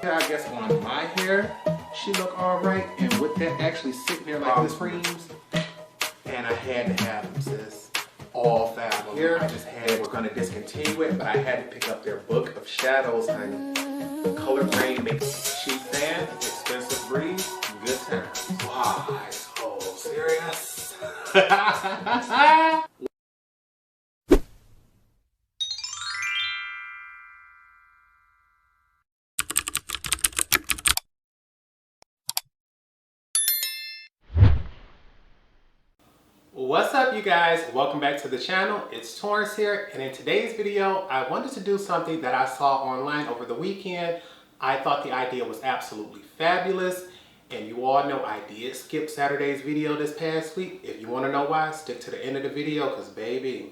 I guess on my hair, she look all right. And with that actually sitting there like this creams, and I had to have them, sis. All 5 of them. Here, I just had, we're gonna discontinue it, but I had to pick up their book of shadows, honey. Color grade makes cheap fan, expensive breeze, good times. Why so serious? What's up, you guys? Welcome back to the channel. It's Torrence here, and in today's video I wanted to do something that I saw online over the weekend. I thought the idea was absolutely fabulous, and you all know I did skip Saturday's video this past week. If you want to know why, stick to the end of the video, because baby,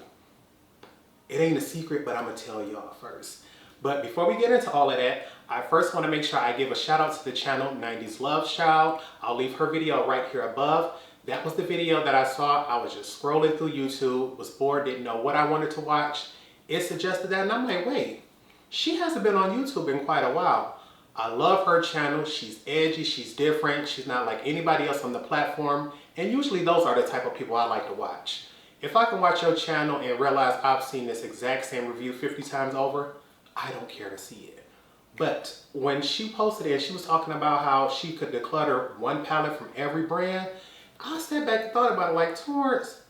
it ain't a secret, but I'm gonna tell y'all first. But before we get into all of that, I first want to make sure I give a shout out to the channel 90s LoveChild. I'll leave her video right here above. That was the video that I saw. I was just scrolling through YouTube, was bored, didn't know what I wanted to watch. It suggested that, and I'm like, wait, she hasn't been on YouTube in quite a while. I love her channel. She's edgy, she's different, she's not like anybody else on the platform, and usually those are the type of people I like to watch. If I can watch your channel and realize I've seen this exact same review 50 times over, I don't care to see it. But when she posted it and she was talking about how she could declutter one palette from every brand, I stepped back and thought about it like, Torrence,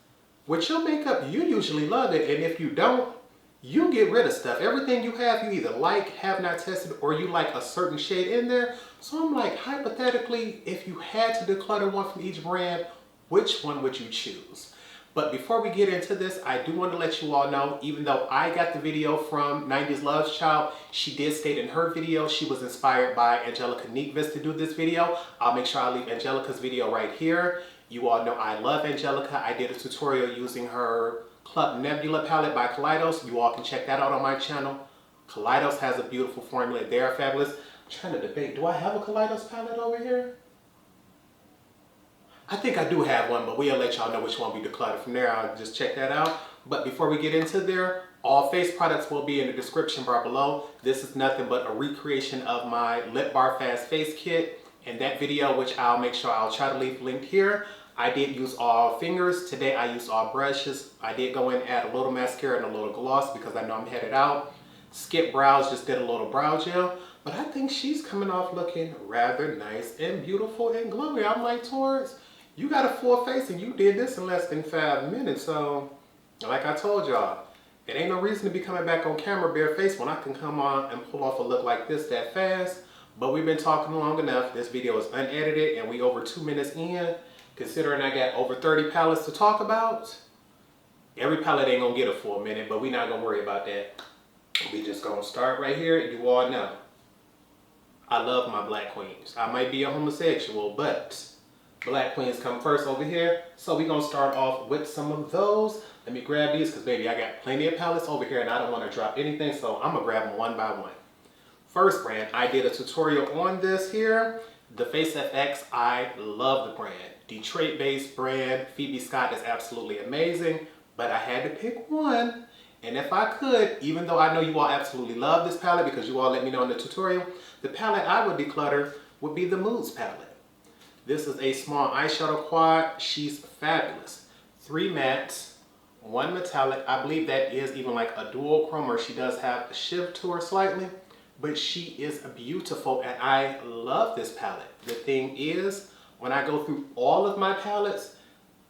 with your makeup, you usually love it, and if you don't, you get rid of stuff. Everything you have, you either like, have not tested, or you like a certain shade in there. So I'm like, hypothetically, if you had to declutter one from each brand, which one would you choose? But before we get into this, I do want to let you all know, even though I got the video from 90s LoveChild, she did state in her video she was inspired by Angelica Nyqvist to do this video. I'll make sure I leave Angelica's video right here. You all know I love Angelica. I did a tutorial using her Club Nebula palette by Kaleidos. You all can check that out on my channel. Kaleidos has a beautiful formula. They are fabulous. I'm trying to debate, do I have a Kaleidos palette over here? I think I do have one, but we'll let y'all know which one we declutter. From there, I'll just check that out. But before we get into there, all face products will be in the description bar below. This is nothing but a recreation of my Lip Bar Fast Face Kit. And that video, which I'll make sure I'll try to leave linked here, I did use all fingers. Today I used all brushes. I did go in and add a little mascara and a little gloss because I know I'm headed out. Skip brows, just did a little brow gel. But I think she's coming off looking rather nice and beautiful and glowy. I'm like, Torrence, you got a full face and you did this in less than 5 minutes. So, like I told y'all, it ain't no reason to be coming back on camera bare face when I can come on and pull off a look like this that fast. But we've been talking long enough. This video is unedited and we over 2 minutes in. Considering I got over 30 palettes to talk about, every palette ain't gonna get a full minute, but we not gonna worry about that. We just gonna start right here. You all know I love my black queens. I might be a homosexual, but black queens come first over here. So we gonna start off with some of those. Let me grab these because baby, I got plenty of palettes over here and I don't want to drop anything, so I'm gonna grab them one by one. First brand, I did a tutorial on this here. The Face FX, I love the brand. Detroit-based brand. Phoebe Scott is absolutely amazing, but I had to pick one. And if I could, even though I know you all absolutely love this palette because you all let me know in the tutorial, the palette I would declutter would be the Moods palette. This is a small eyeshadow quad. She's fabulous. 3 mattes, 1 metallic. I believe that is even like a dual chrome, or she does have a shift to her slightly. But she is beautiful and I love this palette. The thing is, when I go through all of my palettes,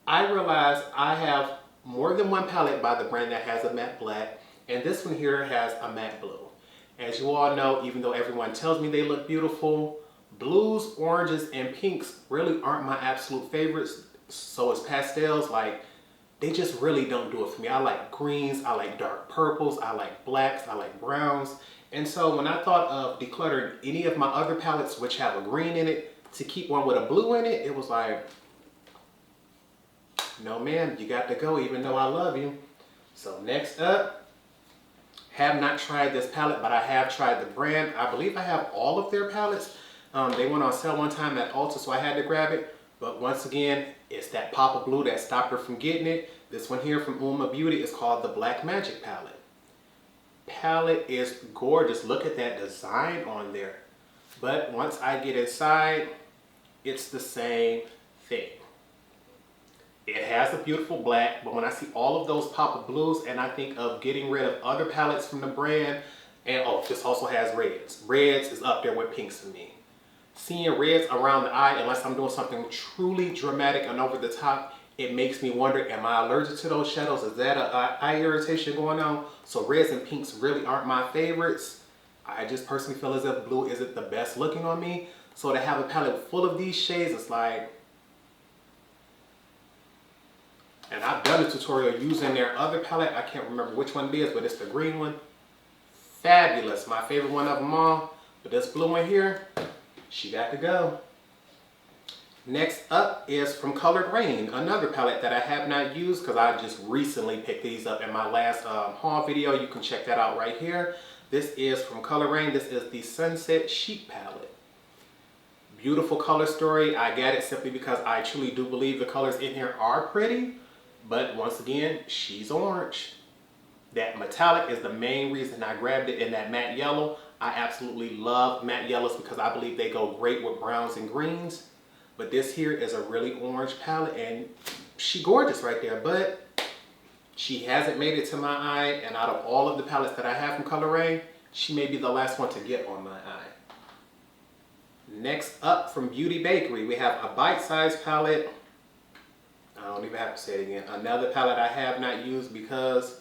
I realize I have more than one palette by the brand that has a matte black, and this one here has a matte blue. As you all know, even though everyone tells me they look beautiful, blues, oranges, and pinks really aren't my absolute favorites. So as pastels, like, they just really don't do it for me. I like greens, I like dark purples, I like blacks, I like browns. And so when I thought of decluttering any of my other palettes which have a green in it to keep one with a blue in it, it was like, no ma'am, you got to go even though I love you. So next up, have not tried this palette, but I have tried the brand. I believe I have all of their palettes. They went on sale one time at Ulta, so I had to grab it. But once again, it's that pop of blue that stopped her from getting it. This one here from Uma Beauty is called the Black Magic palette. Palette is gorgeous. Look at that design on there. But once I get inside, it's the same thing. It has a beautiful black, but when I see all of those pop of blues and I think of getting rid of other palettes from the brand, and oh, this also has reds. Reds is up there with pinks for me. Seeing reds around the eye, unless I'm doing something truly dramatic and over the top, it makes me wonder, am I allergic to those shadows? Is that an eye irritation going on? So reds and pinks really aren't my favorites. I just personally feel as if blue isn't the best looking on me. So to have a palette full of these shades, it's like, and I've done a tutorial using their other palette. I can't remember which one it is, but it's the green one. Fabulous, my favorite one of them all. But this blue one here, she got to go. Next up is from Colored Rain, another palette that I have not used because I just recently picked these up in my last haul video. You can check that out right here. This is from Colored Rain. This is the Sunset Chic palette. Beautiful color story. I got it simply because I truly do believe the colors in here are pretty. But once again, she's orange. That metallic is the main reason I grabbed it in that matte yellow. I absolutely love matte yellows because I believe they go great with browns and greens. But this here is a really orange palette and she gorgeous right there, but she hasn't made it to my eye, and out of all of the palettes that I have from Colored Rain, she may be the last one to get on my eye. Next up from Beauty Bakery, we have a bite-sized palette. I don't even have to say it again. Another palette I have not used because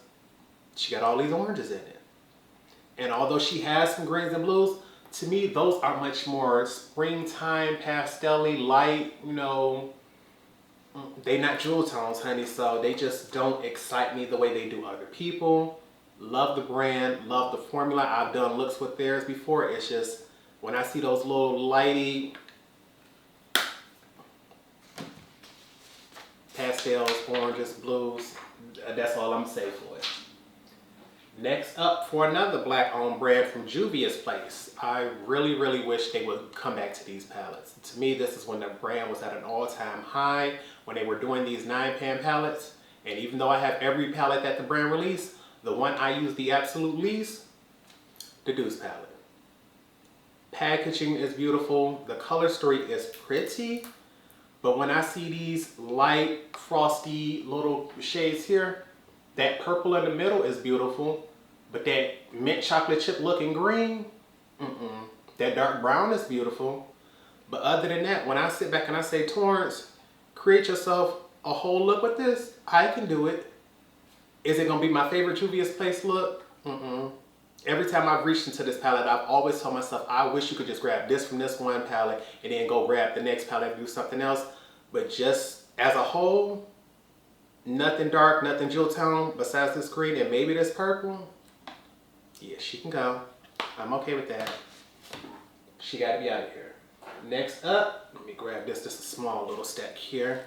she got all these oranges in it. And although she has some greens and blues, to me, those are much more springtime, pastel-y, light, you know, they not jewel tones, honey, so they just don't excite me the way they do other people. Love the brand, love the formula. I've done looks with theirs before. It's just, when I see those little lighty pastels, oranges, blues, that's all I'm gonna say for it. Next up, for another black-owned brand from Juvia's Place. I really, really wish they would come back to these palettes. To me, this is when the brand was at an all-time high, when they were doing these 9-pan palettes. And even though I have every palette that the brand released, the one I use the absolute least, the Deuce palette. Packaging is beautiful. The color story is pretty. But when I see these light, frosty little shades here, that purple in the middle is beautiful, but that mint chocolate chip looking green, that dark brown is beautiful. But other than that, when I sit back and I say, Torrence, create yourself a whole look with this, I can do it. Is it gonna be my favorite Juvia's Place look? Every time I've reached into this palette, I've always told myself, I wish you could just grab this from this one palette and then go grab the next palette and do something else. But just as a whole, nothing dark, nothing jewel tone besides this green and maybe this purple. Yeah, she can go. I'm okay with that. She got to be out of here. Next up, let me grab this. This is a small little stack here.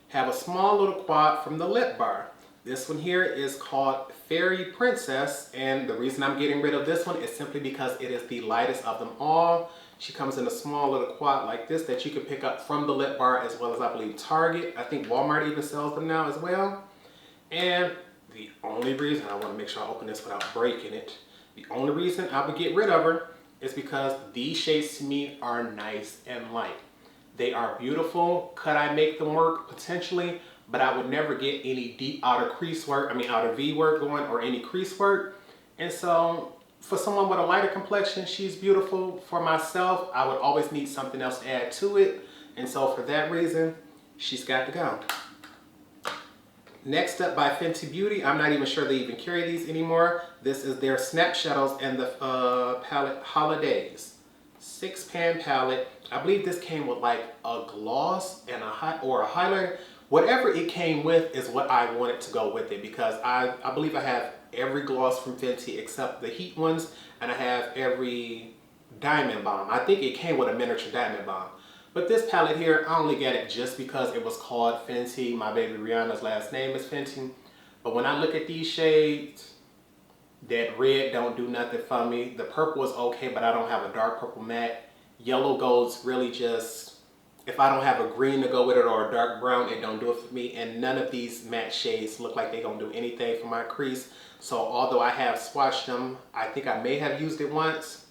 Have a small little quad from the Lip Bar. This one here is called Fairy Princess, and the reason I'm getting rid of this one is simply because it is the lightest of them all. She comes in a small little quad like this that you can pick up from the Lip Bar, as well as I believe Target. I think Walmart even sells them now as well. And the only reason, I want to make sure I open this without breaking it, the only reason I would get rid of her is because these shades to me are nice and light. They are beautiful. Could I make them work? Potentially, but I would never get any deep outer crease work, outer V work going, or any crease work. And so for someone with a lighter complexion, she's beautiful. For myself, I would always need something else to add to it. And so for that reason, she's got to go. Next up by Fenty Beauty, I'm not even sure they even carry these anymore. This is their Snap Shadows and the palette Holidays. 6-pan palette. I believe this came with like a gloss and a highlighter. Whatever it came with is what I wanted to go with it, because I believe I have every gloss from Fenty except the Heat ones, and I have every Diamond Bomb. I think it came with a miniature Diamond Bomb. But this palette here, I only got it just because it was called Fenty. My baby Rihanna's last name is Fenty. But when I look at these shades, that red don't do nothing for me. The purple is okay, but I don't have a dark purple matte. Yellow goes really just, if I don't have a green to go with it or a dark brown, it don't do it for me. And none of these matte shades look like they're gonna do anything for my crease. So although I have swatched them, I think I may have used it once.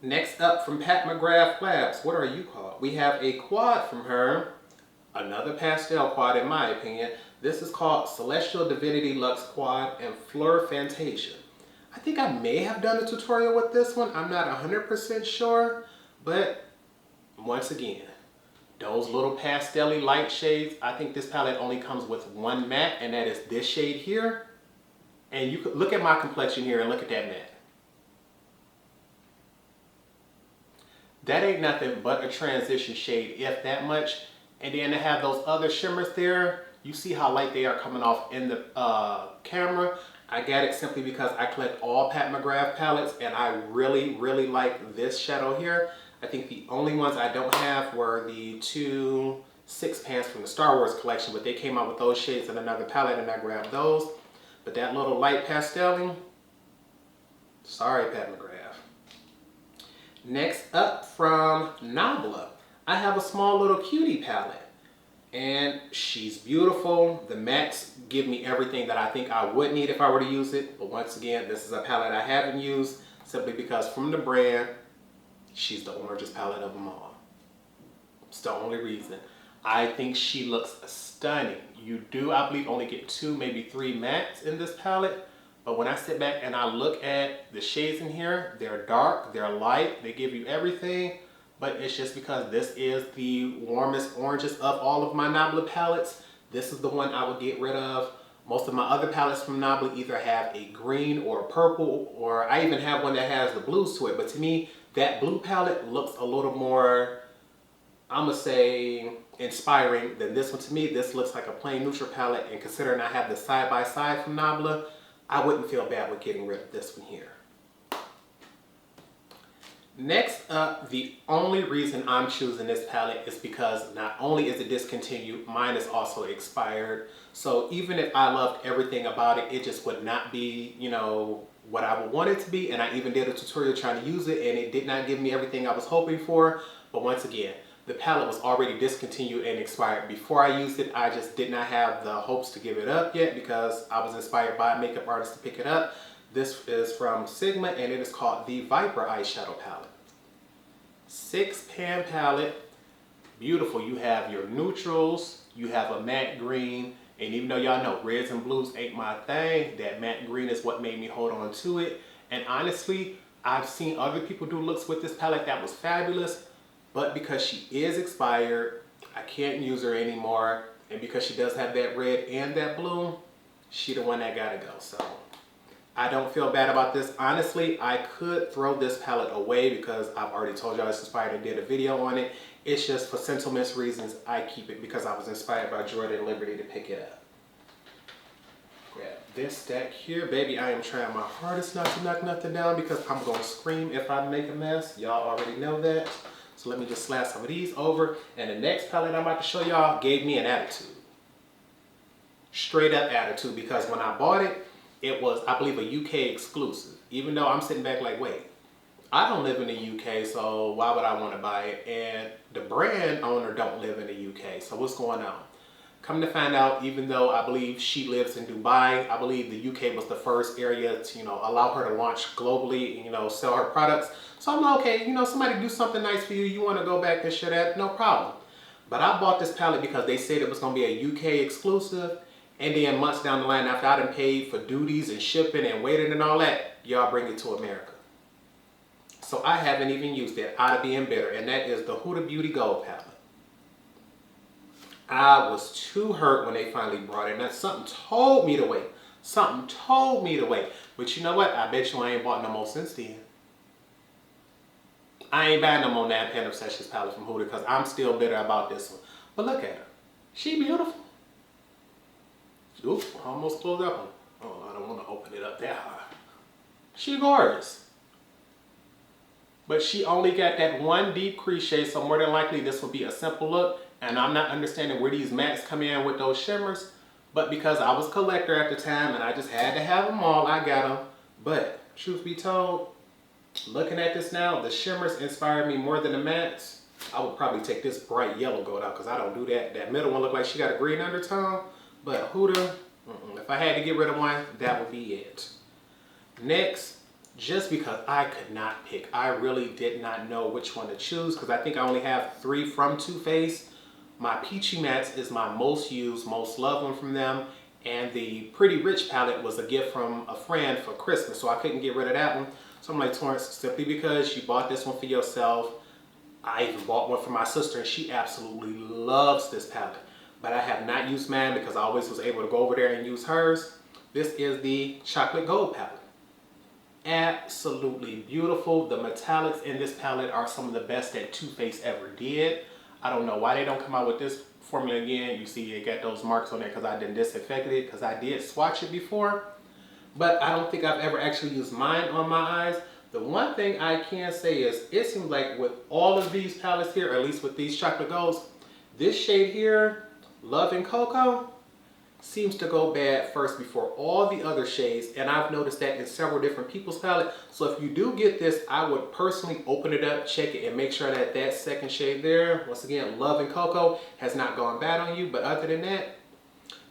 Next up from Pat McGrath Labs, what are you called? We have a quad from her. Another pastel quad in my opinion. This is called Celestial Divinity Luxe Quad and Fleur Fantasia. I think I may have done a tutorial with this one. I'm not 100% sure, but once again, those little pastel-y light shades. I think this palette only comes with one matte, and that is this shade here. And you could look at my complexion here and look at that matte. That ain't nothing but a transition shade, if that much. And then to have those other shimmers there, you see how light they are coming off in the camera. I got it simply because I collect all Pat McGrath palettes, and I really like this shadow here. I think the only ones I don't have were the 2 6 pans from the Star Wars collection, but they came out with those shades in another palette and I grabbed those. But that little light pasteling, sorry Pat McGrath. Next up from Nabla, I have a small little cutie palette. And she's beautiful. The mattes give me everything that I think I would need if I were to use it. But once again, this is a palette I haven't used simply because from the brand, she's the orangest palette of them all. It's the only reason. I think she looks stunning. You do, I believe, only get 2, maybe 3 mattes in this palette. But when I sit back and I look at the shades in here, they're dark, they're light, they give you everything. But it's just because this is the warmest, orangest of all of my Nabla palettes. This is the one I would get rid of. Most of my other palettes from Nabla either have a green or a purple, or I even have one that has the blues to it. But to me, that blue palette looks a little more, I'm gonna say, inspiring than this one. To me, this looks like a plain neutral palette, and considering I have the side-by-side from Nabla, I wouldn't feel bad with getting rid of this one here. Next up, the only reason I'm choosing this palette is because not only is it discontinued, mine is also expired. So even if I loved everything about it, it just would not be, you know, what I would want it to be. And I even did a tutorial trying to use it, and it did not give me everything I was hoping for. But once again, the palette was already discontinued and expired. Before I used it, I just did not have the hopes to give it up yet because I was inspired by a makeup artist to pick it up. This is from Sigma, and it is called the Viper Eyeshadow Palette. 6-pan palette, beautiful. You have your neutrals, you have a matte green, and even though y'all know reds and blues ain't my thing, that matte green is what made me hold on to it. And honestly, I've seen other people do looks with this palette that was fabulous, but because she is expired, I can't use her anymore. And because she does have that red and that blue, she the one that gotta go. So I don't feel bad about this. Honestly, I could throw this palette away because I've already told y'all it's expired and did a video on it. It's just for sentimental reasons, I keep it because I was inspired by Jordan Liberty to pick it up. Grab this stack here. Baby, I am trying my hardest not to knock nothing down because I'm gonna scream if I make a mess. Y'all already know that. So let me just slap some of these over. And the next palette I'm about to show y'all gave me an attitude. Straight up attitude, because when I bought it, it was, I believe, a UK exclusive. Even though I'm sitting back like, wait, I don't live in the UK, so why would I want to buy it? And the brand owner don't live in the UK, so what's going on? Come to find out, even though I believe she lives in Dubai, I believe the UK was the first area to, you know, allow her to launch globally and, you know, sell her products. So I'm like, okay, you know, somebody do something nice for you, you want to go back and share that, no problem. But I bought this palette because they said it was going to be a UK exclusive. And then months down the line, after I done paid for duties and shipping and waiting and all that, y'all bring it to America. So I haven't even used it out of being bitter, and that is the Huda Beauty Gold palette. I was too hurt when they finally brought it. Now something told me to wait. Something told me to wait. But you know what? I bet you I ain't bought no more since then. I ain't buying no more Nat Pen Obsessions palette from Huda because I'm still bitter about this one. But look at her. She beautiful. Oops, almost closed up on. Oh, I don't want to open it up that high. She gorgeous. But she only got that one deep crease shade, so more than likely this will be a simple look. And I'm not understanding where these mattes come in with those shimmers. But because I was a collector at the time and I just had to have them all, I got them. But truth be told, looking at this now, the shimmers inspired me more than the mattes. I would probably take this bright yellow gold out because I don't do that. That middle one looked like she got a green undertone. But Huda, if I had to get rid of one, that would be it. Next, just because I could not pick. I really did not know which one to choose because I think I only have 3 from Too Faced. My Peachy Mattes is my most used, most loved one from them. And the Pretty Rich palette was a gift from a friend for Christmas, so I couldn't get rid of that one. So I'm like, Torrence, simply because you bought this one for yourself, I even bought one for my sister and she absolutely loves this palette. But I have not used mine because I always was able to go over there and use hers. This is the Chocolate Gold palette. Absolutely beautiful. The metallics in this palette are some of the best that Too Faced ever did. I don't know why they don't come out with this formula again. You see it got those marks on there because I didn't disinfect it because I did swatch it before. But I don't think I've ever actually used mine on my eyes. The one thing I can say is it seems like with all of these palettes here, or at least with these chocolate golds, this shade here, Love and Cocoa, seems to go bad first before all the other shades, and I've noticed that in several different people's palette. So if you do get this, I would personally open it up, check it, and make sure that that second shade there, once again, Love and Cocoa, has not gone bad on you. But other than that,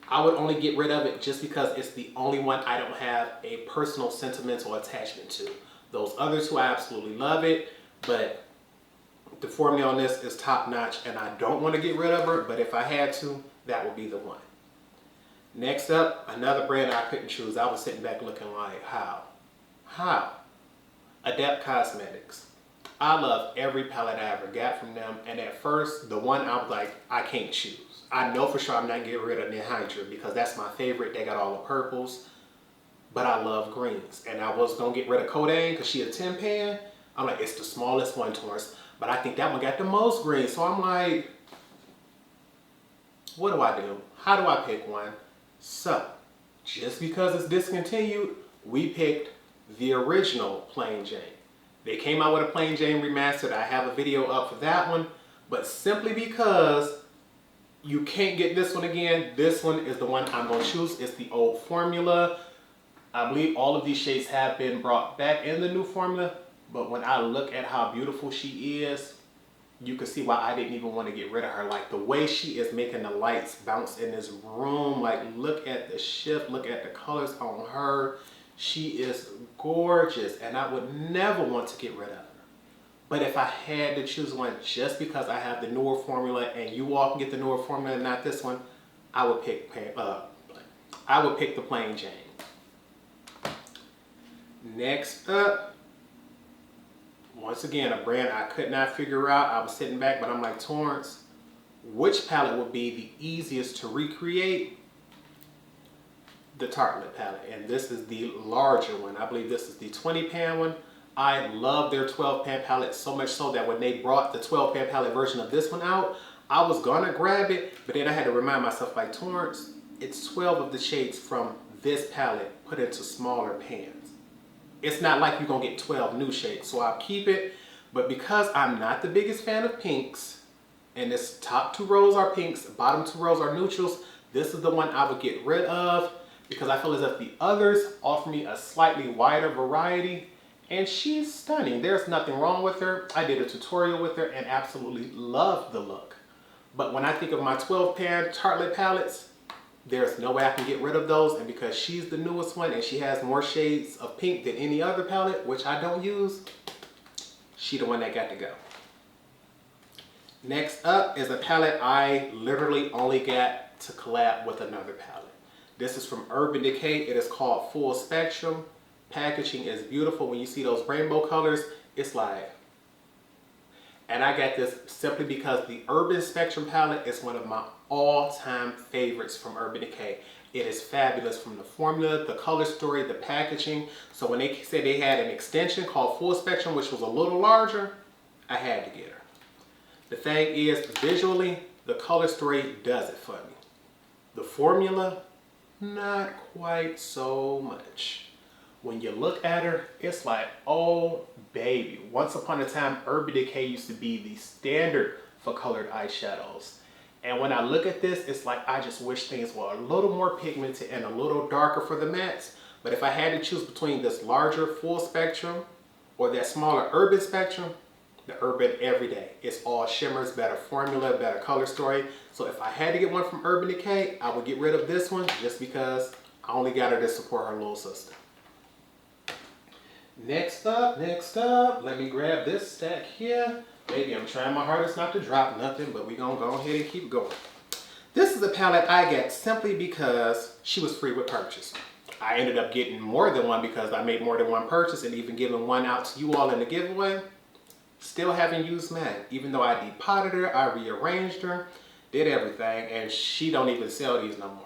I would only get rid of it just because it's the only one I don't have a personal sentimental attachment to. Those other two, I absolutely love it, but the formula on this is top notch, and I don't want to get rid of her, but if I had to, that would be the one. Next up, another brand I couldn't choose. I was sitting back looking like, how? Adept Cosmetics. I love every palette I ever got from them, and at first, the one I was like, I can't choose. I know for sure I'm not getting rid of Nyqvist because that's my favorite. They got all the purples, but I love greens. And I was gonna get rid of Codain because she a 10 pan. I'm like, it's the smallest one, Torrence, but I think that one got the most greens. So I'm like, what do I do? How do I pick one? So, just because it's discontinued, we picked the original Plain Jane. They came out with a Plain Jane remastered. I have a video up for that one, but simply because you can't get this one again, this one is the one I'm going to choose. It's the old formula. I believe all of these shades have been brought back in the new formula, but when I look at how beautiful she is, you can see why I didn't even want to get rid of her. Like the way she is making the lights bounce in this room, like look at the shift, look at the colors on her. She is gorgeous and I would never want to get rid of her. But if I had to choose one just because I have the newer formula and you all can get the newer formula and not this one, I would pick the Plain Jane. Next up, once again, a brand I could not figure out. I was sitting back, but I'm like, Torrence, which palette would be the easiest to recreate? The Tartelette palette, and this is the larger one. I believe this is the 20 pan one. I love their 12 pan palette so much so that when they brought the 12 pan palette version of this one out, I was gonna grab it, but then I had to remind myself, like, Torrence, it's 12 of the shades from this palette put into smaller pans. It's not like you're gonna get 12 new shades, so I'll keep it. But because I'm not the biggest fan of pinks, and this top 2 rows are pinks, bottom 2 rows are neutrals, this is the one I would get rid of because I feel as if the others offer me a slightly wider variety, and she's stunning. There's nothing wrong with her. I did a tutorial with her and absolutely loved the look. But when I think of my 12 pan Tartelette palettes, there's no way I can get rid of those, and because she's the newest one and she has more shades of pink than any other palette, which I don't use, she the one that got to go. Next up is a palette I literally only got to collab with another palette. This is from Urban Decay. It is called Full Spectrum. Packaging is beautiful. When you see those rainbow colors, it's like, and I got this simply because the Urban Spectrum palette is one of my all-time favorites from Urban Decay. It is fabulous from the formula, the color story, the packaging. So when they said they had an extension called Full Spectrum, which was a little larger, I had to get her. The thing is, visually, the color story does it for me. The formula, not quite so much. When you look at her, it's like, oh baby. Once upon a time, Urban Decay used to be the standard for colored eyeshadows. And when I look at this, it's like I just wish things were a little more pigmented and a little darker for the mattes. But if I had to choose between this larger Full Spectrum or that smaller Urban Spectrum, the Urban every day. It's all shimmers, better formula, better color story. So if I had to get one from Urban Decay, I would get rid of this one just because I only got her to support her little sister. Next up, let me grab this stack here. Baby, I'm trying my hardest not to drop nothing, but we're gonna go ahead and keep going. This is a palette I got simply because she was free with purchase. I ended up getting more than one because I made more than one purchase and even giving one out to you all in the giveaway. Still haven't used matte. Even though I depotted her, I rearranged her, did everything, and she don't even sell these no more.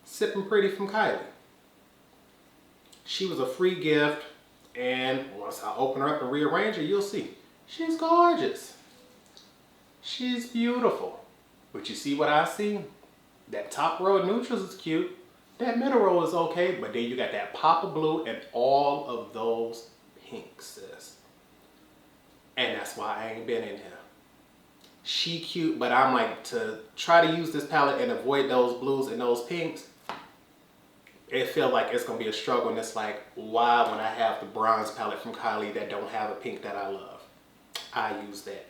Sipping Pretty from Kylie. She was a free gift, and once I open her up and rearrange her, you'll see. She's gorgeous. She's beautiful. But you see what I see? That top row of neutrals is cute. That middle row is okay, but then you got that pop of blue and all of those pinks, sis. And that's why I ain't been in here. She cute, but I'm like, to try to use this palette and avoid those blues and those pinks, it feels like it's gonna be a struggle, and it's like, why when I have the bronze palette from Kylie that don't have a pink that I love? I use that.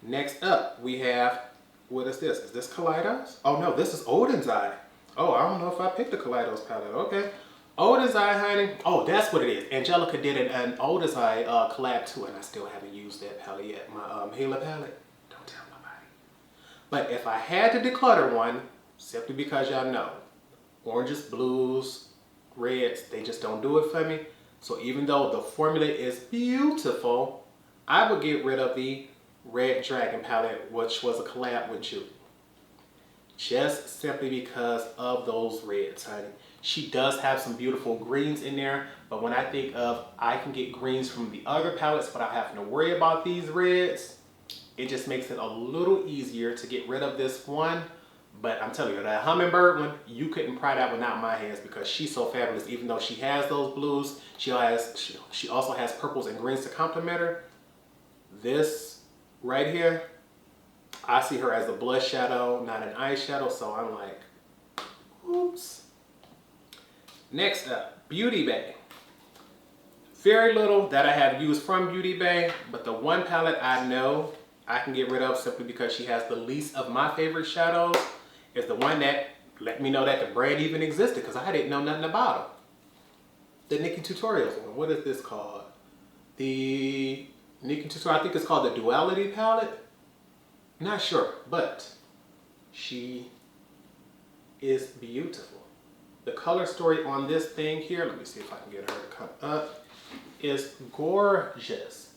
Next up, we have, what is this? Is this Kaleidos? Oh no, this is Odin's Eye. Oh, I don't know if I picked the Kaleidos palette. Okay. Odin's Eye, honey. Oh, that's what it is. Angelica did an Odin's Eye collab too, and I still haven't used that palette yet. My Gila palette. Don't tell nobody. But if I had to declutter one, simply because y'all know, oranges, blues, reds, they just don't do it for me. So even though the formula is beautiful, I would get rid of the Red Dragon palette, which was a collab with Judy. Just simply because of those reds, honey. She does have some beautiful greens in there, but when I think of, I can get greens from the other palettes without having to worry about these reds, it just makes it a little easier to get rid of this one. But I'm telling you, that Hummingbird one, you couldn't pry that one out of my hands because she's so fabulous. Even though she has those blues, she also has purples and greens to complement her. This right here, I see her as a blush shadow, not an eyeshadow, so I'm like, oops. Next up, Beauty Bay. Very little that I have used from Beauty Bay, but the one palette I know I can get rid of simply because she has the least of my favorite shadows is the one that let me know that the brand even existed because I didn't know nothing about them. The Nikki Tutorials one. What is this called? The Nikki Tutorial, I think it's called the Duality palette. Not sure, but she is beautiful. The color story on this thing here, let me see if I can get her to come up, is gorgeous.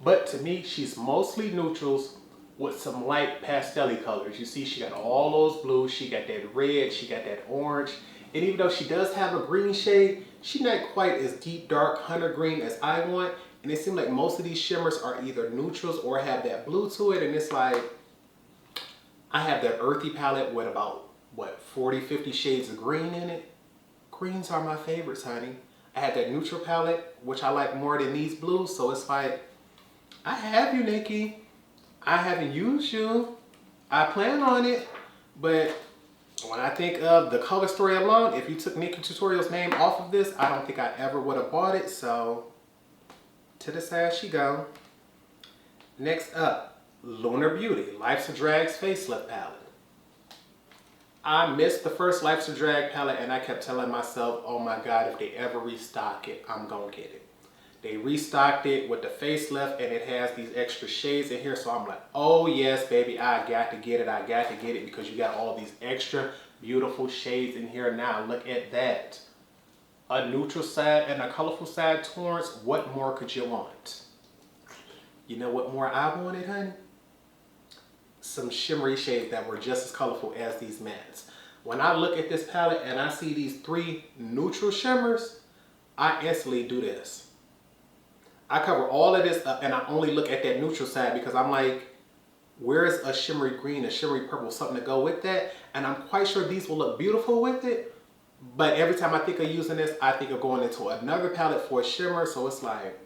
But to me, she's mostly neutrals with some light pastel-y colors. You see, she got all those blues, she got that red, she got that orange. And even though she does have a green shade, she's not quite as deep, dark hunter green as I want. And it seems like most of these shimmers are either neutrals or have that blue to it. And it's like, I have that earthy palette with about, what, 40, 50 shades of green in it. Greens are my favorites, honey. I have that neutral palette, which I like more than these blues. So it's like, I have you, Nikki. I haven't used you. I plan on it. But when I think of the color story alone, if you took Nikki Tutorial's name off of this, I don't think I ever would have bought it. So to the side she go. Next up, Lunar Beauty, Life's a Drag's Facelift palette. I missed the first Life's a Drag palette and I kept telling myself, oh my God, if they ever restock it, I'm gonna get it. They restocked it with the facelift and it has these extra shades in here. So I'm like, oh yes, baby, I got to get it. I got to get it because you got all these extra beautiful shades in here now. Look at that. A neutral side and a colorful side, Torrence. What more could you want? You know what more I wanted, honey? Some shimmery shades that were just as colorful as these mattes. When I look at this palette and I see these three neutral shimmers, I instantly do this. I cover all of this up and I only look at that neutral side because I'm like, where's a shimmery green, a shimmery purple, something to go with that? And I'm quite sure these will look beautiful with it. But every time I think of using this, I think of going into another palette for a shimmer. So it's like,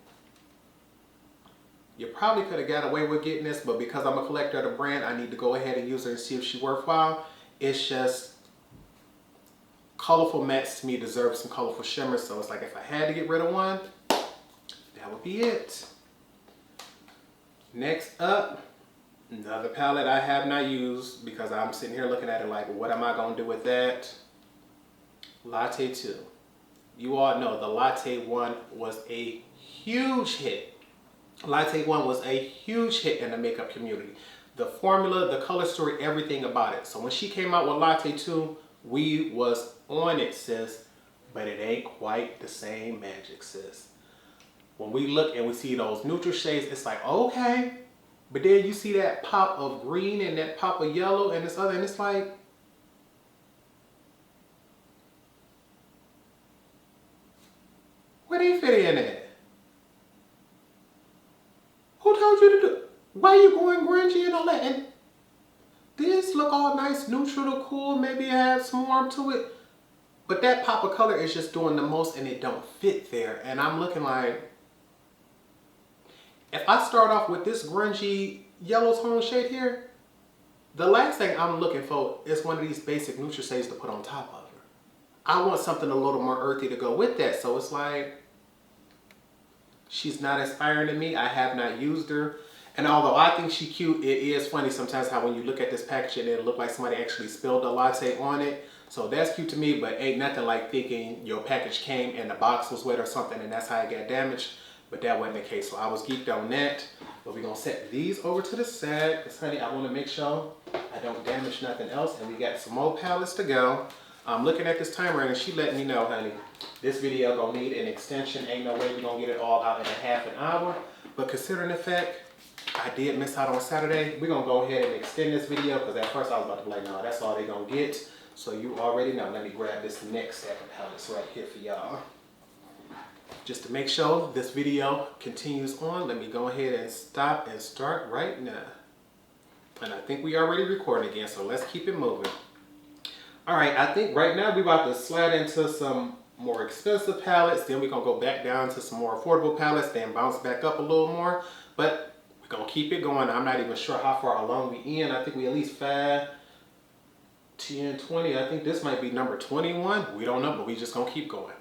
you probably could have got away with getting this, but because I'm a collector of the brand, I need to go ahead and use her and see if she's worthwhile. It's just, colorful mattes to me deserve some colorful shimmers. So it's like, if I had to get rid of one, that would be it. Next up, another palette I have not used because I'm sitting here looking at it like, what am I going to do with that? Latte 2. You all know the Latte one was a huge hit. Latte one was a huge hit in the makeup community. The formula, the color story, everything about it. So when she came out with Latte 2, we was on it, sis. But it ain't quite the same magic, sis. When we look and we see those neutral shades, it's like, okay. But then you see that pop of green and that pop of yellow and this other, and it's like, where they fit in at? Who told you to do? Why you going grungy and all that? And this look all nice, neutral to cool, maybe it has some warmth to it. But that pop of color is just doing the most and it don't fit there. And I'm looking like, if I start off with this grungy yellow tone shade here, the last thing I'm looking for is one of these basic neutral shades to put on top of her. I want something a little more earthy to go with that. So it's like, she's not inspiring to me. I have not used her. And although I think she's cute, it is funny sometimes how when you look at this packaging, it look like somebody actually spilled a latte on it. So that's cute to me, but ain't nothing like thinking your package came and the box was wet or something and that's how it got damaged. But that wasn't the case. So I was geeked on that. But we're going to set these over to the side. Because honey, I want to make sure I don't damage nothing else. And we got some more palettes to go. I'm looking at this timer and she letting me know, honey, this video going to need an extension. Ain't no way we're going to get it all out in a half an hour. But considering the fact I did miss out on Saturday, we're going to go ahead and extend this video. Because at first I was about to be like, no, that's all they're going to get. So you already know. Let me grab this next stack of palettes right here for y'all. Just to make sure this video continues on, let me go ahead and stop and start right now. And I think we already recording again, so let's keep it moving. All right, I think right now we're about to slide into some more expensive palettes. Then we're going to go back down to some more affordable palettes, then bounce back up a little more. But we're going to keep it going. I'm not even sure how far along we in. I think we at least 5, 10, 20. I think this might be number 21. We don't know, but we just going to keep going.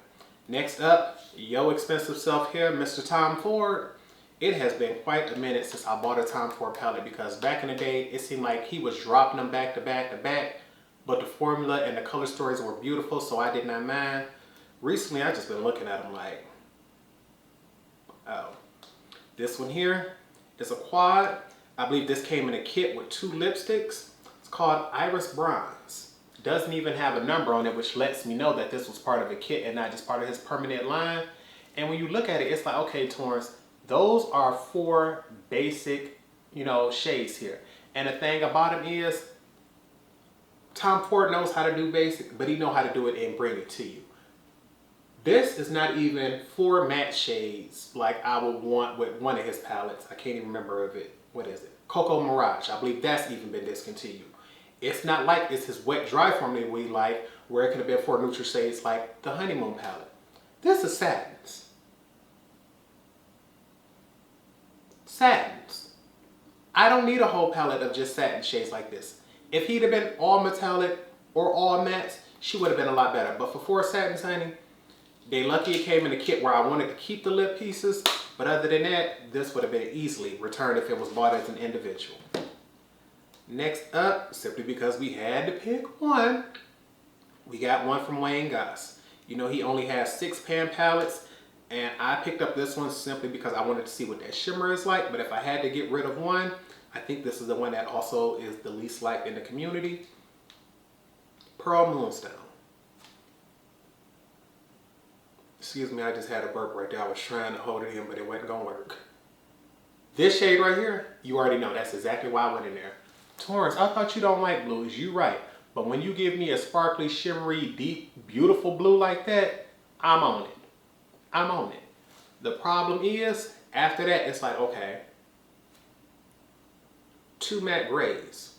Next up, yo expensive self here, Mr. Tom Ford. It has been quite a minute since I bought a Tom Ford palette because back in the day, it seemed like he was dropping them back to back to back, but the formula and the color stories were beautiful, so I did not mind. Recently, I just been looking at them like, oh. This one here is a quad. I believe this came in a kit with 2 lipsticks. It's called Iris Bronze. Doesn't even have a number on it, which lets me know that this was part of a kit and not just part of his permanent line. And when you look at it, it's like, okay, Torrence, those are 4 basic, shades here. And the thing about him is, Tom Ford knows how to do basic, but he knows how to do it and bring it to you. This is not even 4 matte shades like I would want with one of his palettes. I can't even remember of it. What is it? Cocoa Mirage. I believe that's even been discontinued. It's not like it's his wet dry formula we like, where it could have been 4 neutral shades like the Honeymoon palette. This is satins. Satins. I don't need a whole palette of just satin shades like this. If he'd have been all metallic or all mattes, she would have been a lot better. But for 4 satins, honey, they lucky it came in a kit where I wanted to keep the lip pieces. But other than that, this would have been easily returned if it was bought as an individual. Next up, simply because we had to pick one, we got one from Wayne Goss. He only has 6 pan palettes, and I picked up this one simply because I wanted to see what that shimmer is like. But if I had to get rid of one, I think this is the one that also is the least liked in the community. Pearl Moonstone. Excuse me, I just had a burp right there. I was trying to hold it in, but it wasn't gonna work. This shade right here, you already know. That's exactly why I went in there. Torrence, I thought you don't like blues. You right. But when you give me a sparkly, shimmery, deep, beautiful blue like that, I'm on it. I'm on it. The problem is, after that, it's like, okay, 2 matte grays.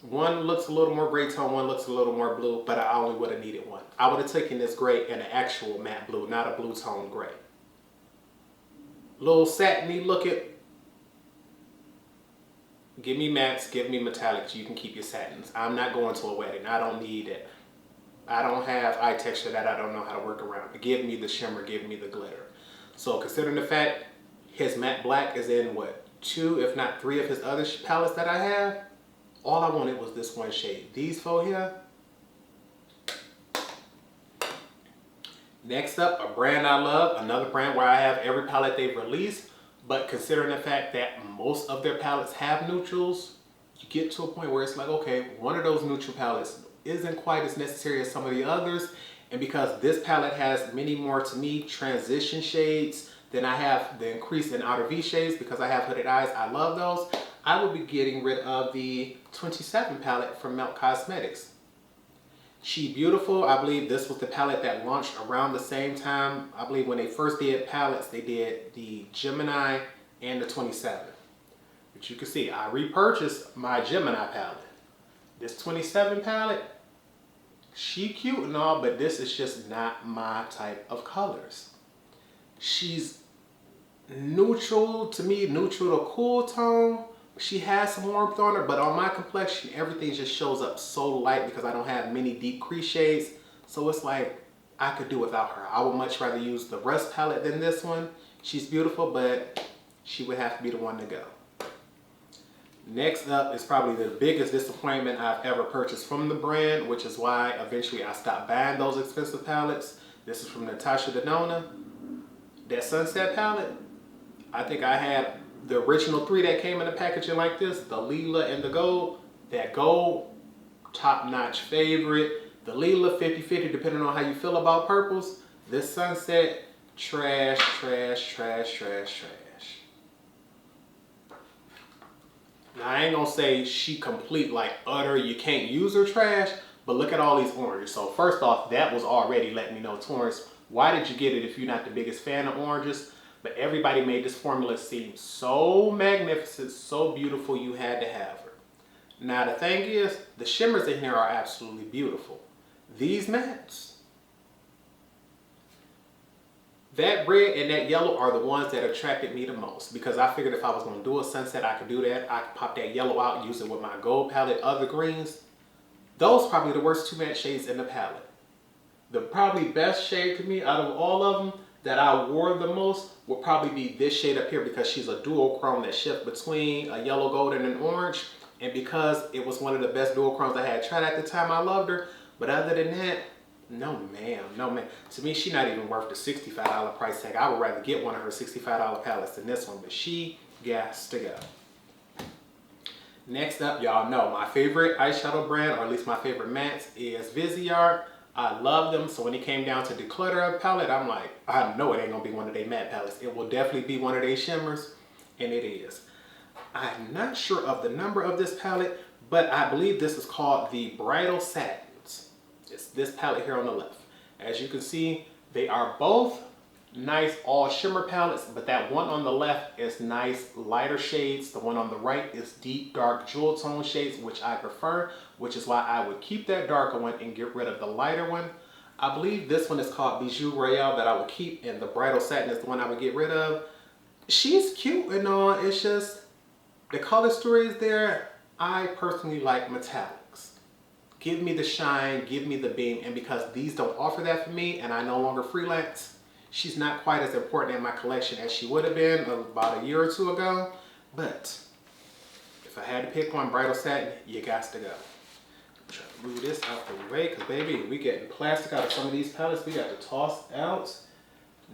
One looks a little more gray tone, one looks a little more blue, but I only would have needed one. I would have taken this gray and an actual matte blue, not a blue tone gray. Little satiny looking. Give me mattes, give me metallics, you can keep your satins. I'm not going to a wedding, I don't need it. I don't have eye texture that I don't know how to work around. Give me the shimmer, give me the glitter. So considering the fact his matte black is in what, 2 if not 3 of his other palettes that I have, all I wanted was this one shade. These 4 here, Next up, a brand I love, another brand where I have every palette they've released, but considering the fact that most of their palettes have neutrals, you get to a point where it's like, okay, one of those neutral palettes isn't quite as necessary as some of the others. And because this palette has many more, to me, transition shades than I have the increase in outer V shades, because I have hooded eyes, I love those. I will be getting rid of the 27 palette from Melt Cosmetics. She Beautiful, I believe this was the palette that launched around the same time. I believe when they first did palettes, they did the Gemini and the 27. But you can see, I repurchased my Gemini palette. This 27 palette, she cute and all, but this is just not my type of colors. She's neutral to me, neutral to cool tone. She has some warmth on her, but on my complexion, everything just shows up so light because I don't have many deep crease shades. So it's like, I could do without her. I would much rather use the Rust palette than this one. She's beautiful, but she would have to be the one to go. Next up is probably the biggest disappointment I've ever purchased from the brand, which is why eventually I stopped buying those expensive palettes. This is from Natasha Denona. That Sunset palette, I think I had the original 3 that came in the packaging like this, the Lila and the gold. That gold, top-notch favorite. The Lila, 50-50, depending on how you feel about purples. This Sunset, trash, trash, trash, trash, trash. Now, I ain't gonna say she complete, like utter, you can't use her trash, but look at all these oranges. So first off, that was already letting me know, Torrence, why did you get it if you're not the biggest fan of oranges? But everybody made this formula seem so magnificent, so beautiful, you had to have her. Now the thing is, the shimmers in here are absolutely beautiful. These mattes, that red and that yellow are the ones that attracted me the most, because I figured if I was going to do a sunset, I could do that. I could pop that yellow out, use it with my gold palette, other greens. Those probably the worst 2 matte shades in the palette. The probably best shade to me out of all of them that I wore the most would probably be this shade up here, because she's a dual chrome that shifts between a yellow gold and an orange. And because it was one of the best dual chromes I had tried at the time, I loved her. But other than that, no ma'am, no ma'am. To me, she's not even worth the $65 price tag. I would rather get one of her $65 palettes than this one, but she gas to go. Next up, y'all know my favorite eyeshadow brand, or at least my favorite mattes, is Viseart. I love them, so when it came down to Declutter palette, I'm like, I know it ain't gonna be one of their matte palettes. It will definitely be one of their shimmers, and it is. I'm not sure of the number of this palette, but I believe this is called the Bridal Satins. It's this palette here on the left. As you can see, they are both nice all shimmer palettes, but that one on the left is nice lighter shades. The one on the right is deep dark jewel tone shades, which I prefer, which is why I would keep that darker one and get rid of the lighter one. I believe this one is called Bijou Royale that I would keep, and the Bridal Satin is the one I would get rid of. She's cute and all, it's just the color story is there. I personally like metallics. Give me the shine, give me the beam, and because these don't offer that for me and I no longer freelance, she's not quite as important in my collection as she would have been about a year or 2 ago. But if I had to pick one, Bridal Satin, you got to go. Try to move this out the way, because baby, we getting plastic out of some of these palettes we got to toss out.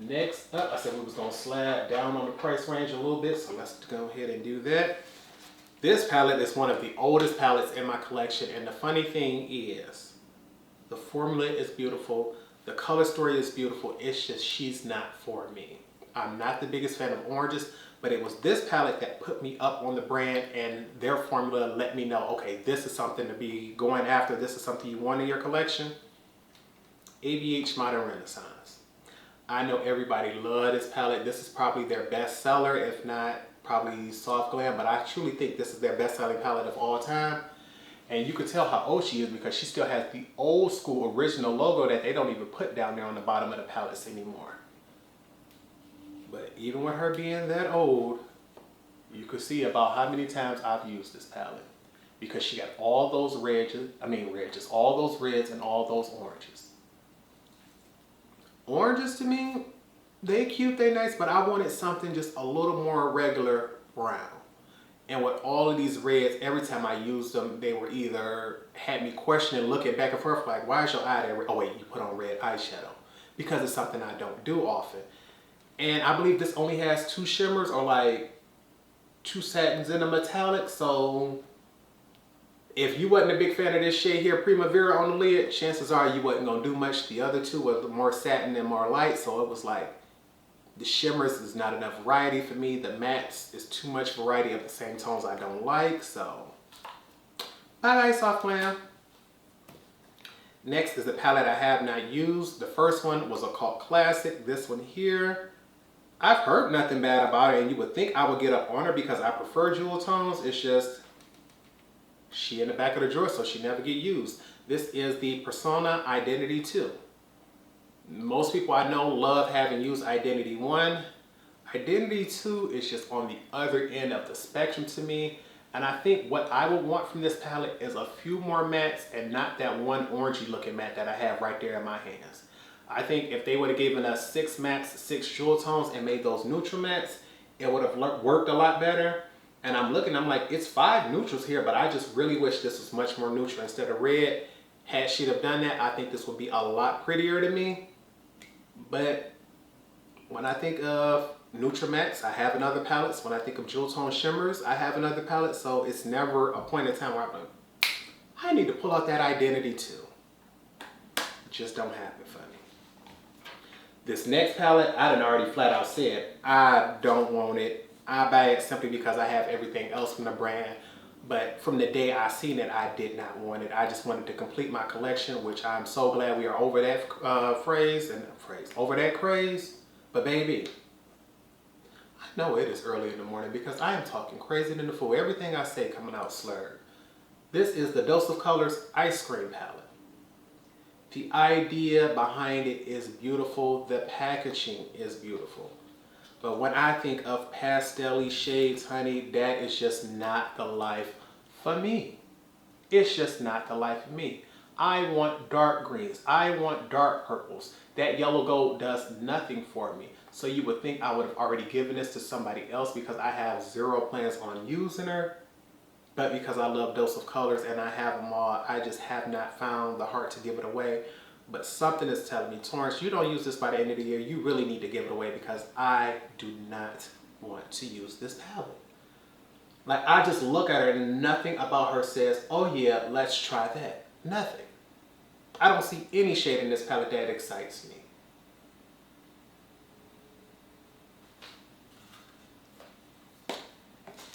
Next up, I said we was gonna slide down on the price range a little bit, so let's go ahead and do that. This palette is one of the oldest palettes in my collection, and the funny thing is, the formula is beautiful, the color story is beautiful, it's just she's not for me. I'm not the biggest fan of oranges, but it was this palette that put me up on the brand, and their formula let me know, okay, this is something to be going after, this is something you want in your collection. ABH Modern Renaissance. I know everybody loves this palette. This is probably their best seller, if not probably Soft Glam, but I truly think this is their best selling palette of all time. And you can tell how old she is because she still has the old school original logo that they don't even put down there on the bottom of the palettes anymore. But even with her being that old, you can see about how many times I've used this palette, because she got all those all those reds and all those oranges. Oranges to me, they cute, they nice, but I wanted something just a little more regular brown. And with all of these reds, every time I used them, they were either had me questioning, looking back and forth, like, why is your eye there? Oh wait, you put on red eyeshadow. because it's something I don't do often. And I believe this only has 2 shimmers or like 2 satins in a metallic. So if you wasn't a big fan of this shade here, Primavera on the lid, chances are you wasn't gonna do much. The other 2 were more satin and more light, so it was like, the shimmers is not enough variety for me. The mattes is too much variety of the same tones I don't like, so bye Soft Glam. Next is a palette I have not used. The first one was a cult classic. This one here, I've heard nothing bad about it, and you would think I would get up on her because I prefer jewel tones. It's just, she in the back of the drawer, so she never get used. This is the Persona Identity 2. Most people I know love having used Identity 1. Identity 2 is just on the other end of the spectrum to me. And I think what I would want from this palette is a few more mattes and not that one orangey looking matte that I have right there in my hands. I think if they would have given us 6 mattes, 6 jewel tones and made those neutral mattes, it would have worked a lot better. And I'm looking, I'm like, it's 5 neutrals here, but I just really wish this was much more neutral instead of red. Had she have done that, I think this would be a lot prettier to me. But when I think of neutral mattes, I have in other palettes. When I think of jewel tone shimmers, I have in other palettes. So it's never a point in time where I'm like, I need to pull out that Identity 2. It just don't happen for me. This next palette, I done already flat out said, I don't want it. I buy it simply because I have everything else from the brand. But from the day I seen it, I did not want it. I just wanted to complete my collection, which I'm so glad we are over that over that craze. But baby, I know it is early in the morning because I am talking crazy than the fool. Everything I say coming out slurred. This is the Dose of Colors Ice Cream palette. The idea behind it is beautiful. The packaging is beautiful. But when I think of pastel-y shades, honey, that is just not the life for me. It's just not the life for me. I want dark greens. I want dark purples. That yellow gold does nothing for me. So you would think I would have already given this to somebody else because I have 0 plans on using her. But because I love Dose of Colors and I have them all, I just have not found the heart to give it away. But something is telling me, Torrence, you don't use this by the end of the year. You really need to give it away because I do not want to use this palette. Like, I just look at her and nothing about her says, oh yeah, let's try that. Nothing. I don't see any shade in this palette that excites me.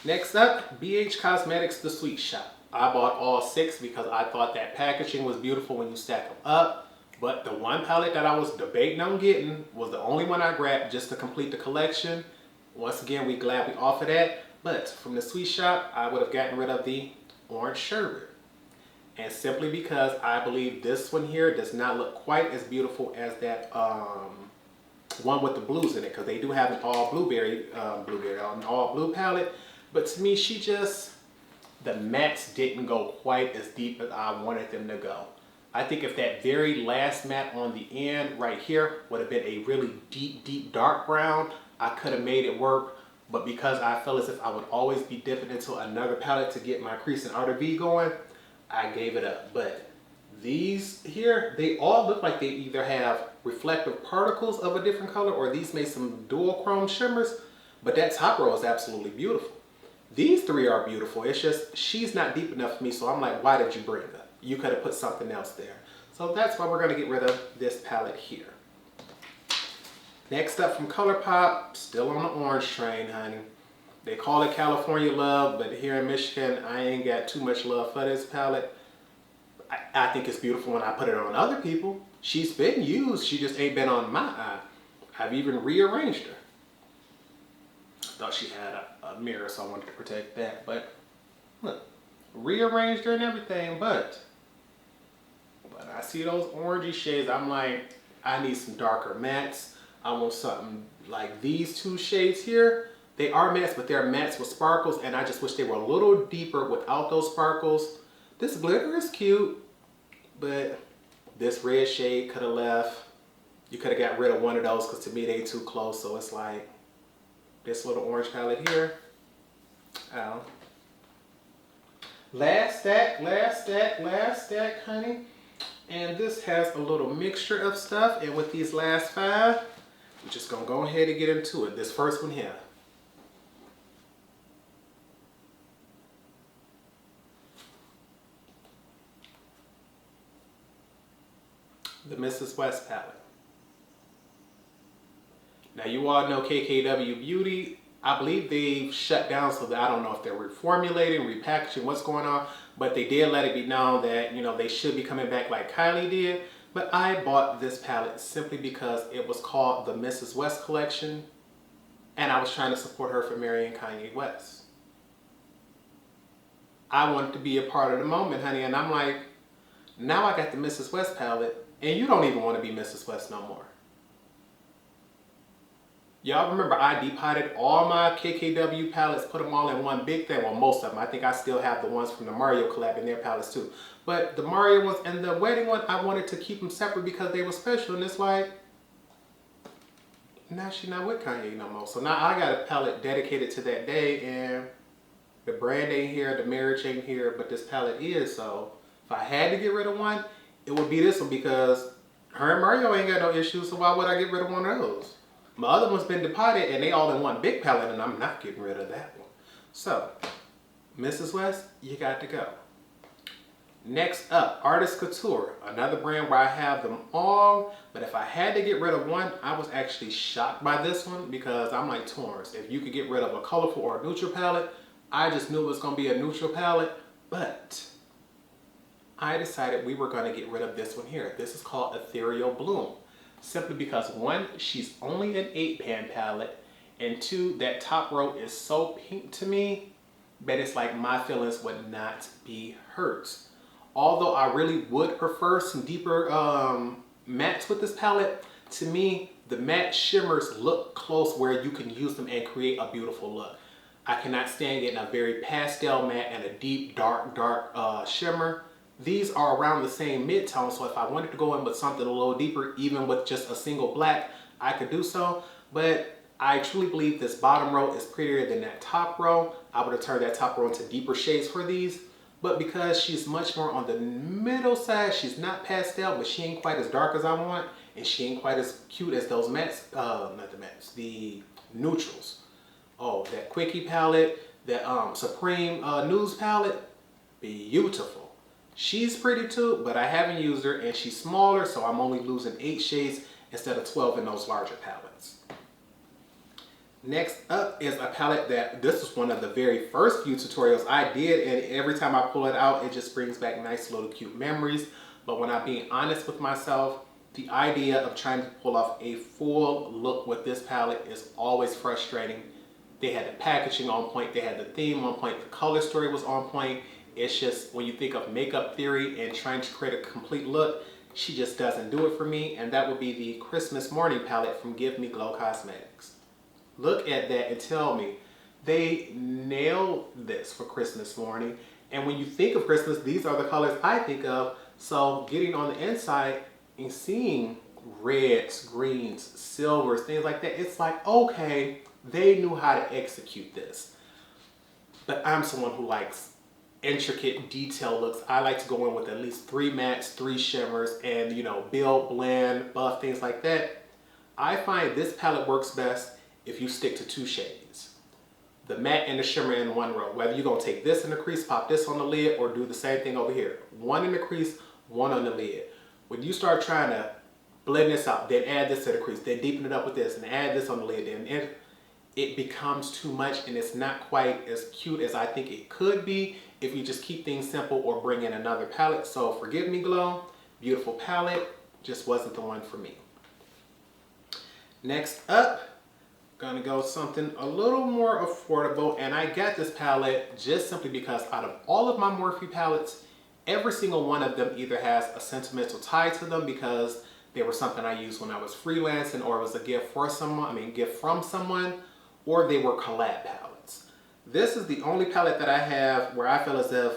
Next up, BH Cosmetics The Sweet Shop. I bought all 6 because I thought that packaging was beautiful when you stack them up. But the one palette that I was debating on getting was the only one I grabbed just to complete the collection. Once again, we glad we offer that. But from the Sweet Shop, I would have gotten rid of the Orange Sherbet. And simply because I believe this one here does not look quite as beautiful as that one with the blues in it. Because they do have an all an all blue palette. But to me, the mattes didn't go quite as deep as I wanted them to go. I think if that very last matte on the end right here would have been a really deep, deep dark brown, I could have made it work. But because I feel as if I would always be dipping into another palette to get my crease and outer V going, I gave it up. But these here, they all look like they either have reflective particles of a different color or these made some dual chrome shimmers. But that top row is absolutely beautiful. These 3 are beautiful. It's just, she's not deep enough for me. So I'm like, why did you bring her? You could have put something else there. So that's why we're going to get rid of this palette here. Next up from ColourPop, still on the orange train, honey. They call it California Love, but here in Michigan, I ain't got too much love for this palette. I think it's beautiful when I put it on other people. She's been used, she just ain't been on my eye. I've even rearranged her. Thought she had a mirror, so I wanted to protect that. But look, rearranged her and everything, but I see those orangey shades. I'm like, I need some darker mattes. I want something like these 2 shades here. They are mattes, but they're mattes with sparkles, and I just wish they were a little deeper without those sparkles. This glitter is cute, but this red shade could have left. You could have got rid of one of those because to me they too close. So it's like this little orange palette here. Oh. Last stack, honey. And this has a little mixture of stuff. And with these last 5, we're just gonna go ahead and get into it. This first one here. The Mrs. West palette. Now you all know KKW Beauty. I believe they've shut down, so that I don't know if they're reformulating, repackaging, what's going on, but they did let it be known that, you know, they should be coming back like Kylie did. But I bought this palette simply because it was called the Mrs. West collection, and I was trying to support her for marrying Kanye West. I wanted to be a part of the moment, honey, and I'm like, now I got the Mrs. West palette, and you don't even want to be Mrs. West no more. Y'all remember I depotted all my KKW palettes, put them all in one big thing. Well, most of them. I think I still have the ones from the Mario collab in their palettes too. But the Mario ones and the wedding one, I wanted to keep them separate because they were special. And it's like, now she's not with Kanye no more. So now I got a palette dedicated to that day, and the brand ain't here, the marriage ain't here, but this palette is. So if I had to get rid of one, it would be this one, because her and Mario ain't got no issues, so why would I get rid of one of those? My other one's been depotted and they all in one big palette, and I'm not getting rid of that one. So, Mrs. West, you got to go. Next up, Artist Couture, another brand where I have them all, but if I had to get rid of one, I was actually shocked by this one, because I'm like Torrence. If you could get rid of a colorful or a neutral palette, I just knew it was going to be a neutral palette, but I decided we were going to get rid of this one here. This is called Ethereal Bloom. Simply because 1, she's only an 8-pan palette, and 2, that top row is so pink to me that it's like my feelings would not be hurt. Although I really would prefer some deeper mattes with this palette, to me the matte shimmers look close where you can use them and create a beautiful look. I cannot stand getting a very pastel matte and a deep dark shimmer. These are around the same mid-tone, so if I wanted to go in with something a little deeper, even with just a single black, I could do so. But I truly believe this bottom row is prettier than that top row. I would have turned that top row into deeper shades for these. But because she's much more on the middle side, she's not pastel, but she ain't quite as dark as I want, and she ain't quite as cute as those mattes, not the mattes, the neutrals. Oh, that Quickie palette, that Supreme News palette, beautiful. She's pretty too, but I haven't used her, and she's smaller, so I'm only losing 8 shades instead of 12 in those larger palettes. Next up is a palette that, this was one of the very first few tutorials I did, and every time I pull it out, it just brings back nice little cute memories. But when I'm being honest with myself, the idea of trying to pull off a full look with this palette is always frustrating. They had the packaging on point, they had the theme on point, the color story was on point. It's just, when you think of makeup theory and trying to create a complete look, she just doesn't do it for me, and that would be the Christmas Morning palette from Give Me Glow Cosmetics. Look at that and tell me, they nailed this for Christmas morning. And when you think of Christmas, these are the colors I think of. So getting on the inside and seeing reds, greens, silvers, things like that, it's like, okay, they knew how to execute this. But I'm someone who likes intricate detail looks. I like to go in with at least 3 mattes, 3 shimmers, and, you know, build, blend, buff, things like that. I find this palette works best if you stick to 2 shades. The matte and the shimmer in one row. Whether you're going to take this in the crease, pop this on the lid, or do the same thing over here. 1 in the crease, 1 on the lid. When you start trying to blend this out, then add this to the crease, then deepen it up with this, and add this on the lid, then it becomes too much, and it's not quite as cute as I think it could be if you just keep things simple or bring in another palette. So Forgive Me Glow, beautiful palette, just wasn't the one for me. Next up, gonna go something a little more affordable, and I got this palette just simply because out of all of my Morphe palettes, every single one of them either has a sentimental tie to them because they were something I used when I was freelancing, or it was a gift for someone, gift from someone, or they were collab palettes. This is the only palette that I have where I feel as if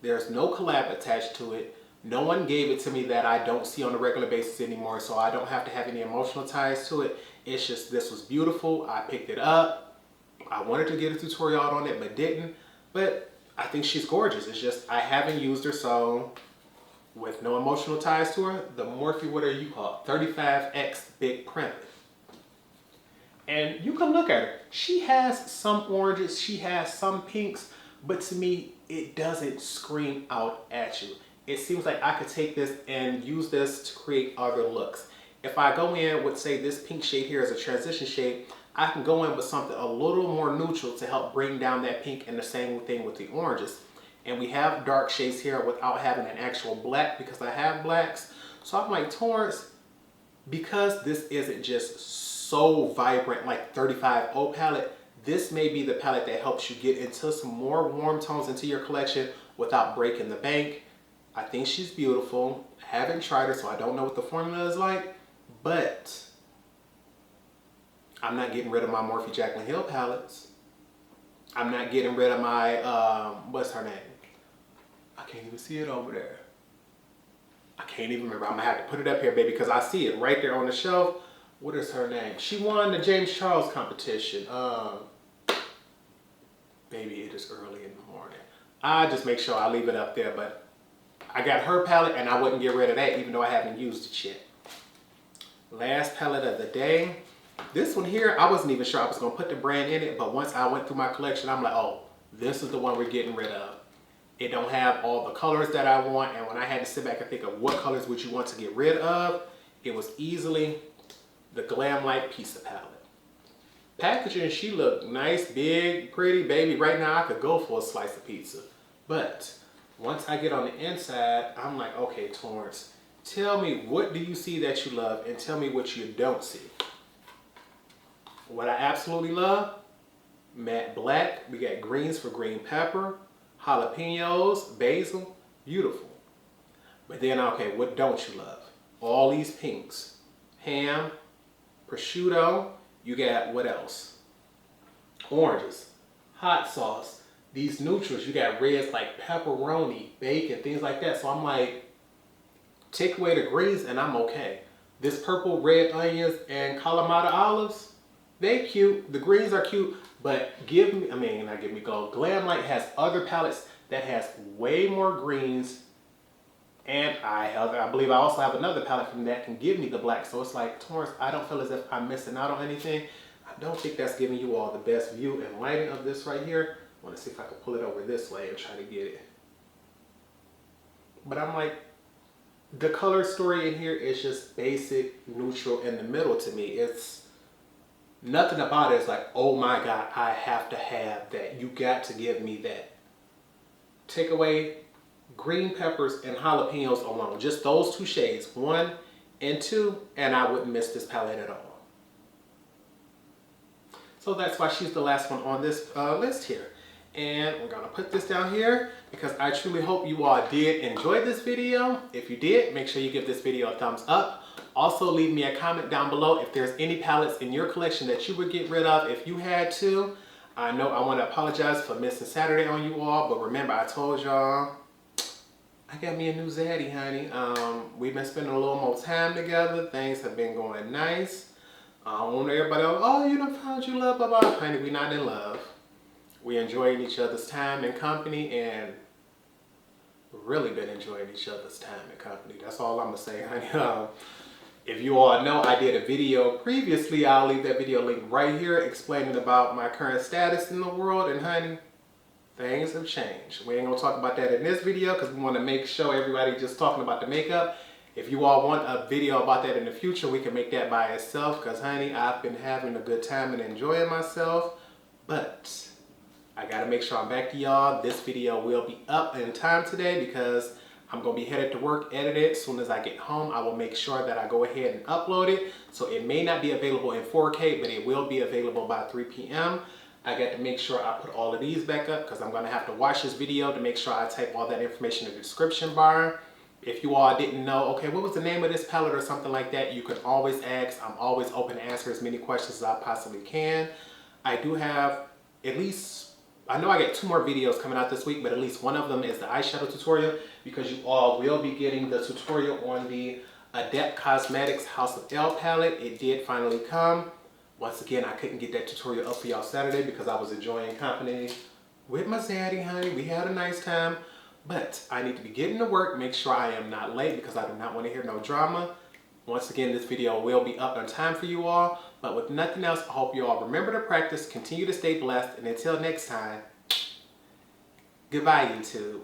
there's no collab attached to it. No one gave it to me that I don't see on a regular basis anymore, so I don't have to have any emotional ties to it. It's just, this was beautiful. I picked it up. I wanted to get a tutorial out on it, but didn't. But I think she's gorgeous. It's just, I haven't used her, so with no emotional ties to her, the Morphe, what are you called? 35X Big Print. And you can look at her. She has some oranges, she has some pinks, but to me, it doesn't scream out at you. It seems like I could take this and use this to create other looks. If I go in with, say, this pink shade here as a transition shade, I can go in with something a little more neutral to help bring down that pink, and the same thing with the oranges. And we have dark shades here without having an actual black, because I have blacks. So I'm like, Torrence, because this isn't just so vibrant like 35O palette, this may be the palette that helps you get into some more warm tones into your collection without breaking the bank. I think she's beautiful. I haven't tried her, so I don't know what the formula is like, but I'm not getting rid of my Morphe Jaclyn Hill palettes. I'm not getting rid of my, what's her name? I can't even see it over there. I can't even remember. I'm gonna have to put it up here, baby, because I see it right there on the shelf. What is her name? She won the James Charles competition. Baby, it is early in the morning. I just make sure I leave it up there, but I got her palette and I wouldn't get rid of that even though I haven't used it yet. Last palette of the day. This one here, I wasn't even sure I was gonna put the brand in it, but once I went through my collection, I'm like, oh, this is the one we're getting rid of. It don't have all the colors that I want, and when I had to sit back and think of what colors would you want to get rid of, it was easily the Glam Light Pizza palette. Packaging, she looked nice, big, pretty, baby. Right now, I could go for a slice of pizza. But once I get on the inside, I'm like, okay, Torrence, tell me what do you see that you love, and tell me what you don't see. What I absolutely love, matte black. We got greens for green pepper, jalapenos, basil, beautiful. But then, okay, what don't you love? All these pinks, ham, prosciutto, you got what else? Oranges, hot sauce, these neutrals, you got reds like pepperoni, bacon, things like that. So I'm like, take away the greens and I'm okay. This purple, red onions, and Kalamata olives, they cute. The greens are cute, but give me, not give me gold. Glam Light has other palettes that has way more greens, and I believe I also have another palette from that can give me the black. So it's like, Torrence, I don't feel as if I'm missing out on anything. I don't think that's giving you all the best view and lighting of this right here. I want to see if I can pull it over this way and try to get it. But I'm like, the color story in here is just basic, neutral in the middle to me. It's nothing about it is like, oh my God, I have to have that. You got to give me that. Take away green peppers and jalapenos alone. Just those two shades, 1 and 2, and I wouldn't miss this palette at all. So that's why she's the last one on this list here. And we're gonna put this down here because I truly hope you all did enjoy this video. If you did, make sure you give this video a thumbs up. Also, leave me a comment down below if there's any palettes in your collection that you would get rid of if you had to. I know I want to apologize for missing Saturday on you all, but remember I told y'all I got me a new zaddy, honey. We've been spending a little more time together. Things have been going nice. I don't want everybody else, oh, you done found you love, blah, blah. Honey, we not in love. We enjoying each other's time and company, and really been enjoying each other's time and company. That's all I'm gonna say, honey. If you all know, I did a video previously. I'll leave that video link right here explaining about my current status in the world, and honey, things have changed. We ain't gonna talk about that in this video because we want to make sure everybody just talking about the makeup. If you all want a video about that in the future, we can make that by itself because, honey, I've been having a good time and enjoying myself. But I got to make sure I'm back to y'all. This video will be up in time today because I'm going to be headed to work, edit it. As soon as I get home, I will make sure that I go ahead and upload it. So it may not be available in 4K, but it will be available by 3 p.m. I got to make sure I put all of these back up because I'm going to have to watch this video to make sure I type all that information in the description bar. If you all didn't know, okay, what was the name of this palette or something like that, you can always ask. I'm always open to answer as many questions as I possibly can. I do have at least, I know I got 2 more videos coming out this week, but at least one of them is the eyeshadow tutorial because you all will be getting the tutorial on the Adept Cosmetics House of L palette. It did finally come. Once again, I couldn't get that tutorial up for y'all Saturday because I was enjoying company with my zaddy, honey. We had a nice time. But I need to be getting to work, make sure I am not late because I do not want to hear no drama. Once again, this video will be up on time for you all. But with nothing else, I hope you all remember to practice, continue to stay blessed, and until next time, goodbye, YouTube.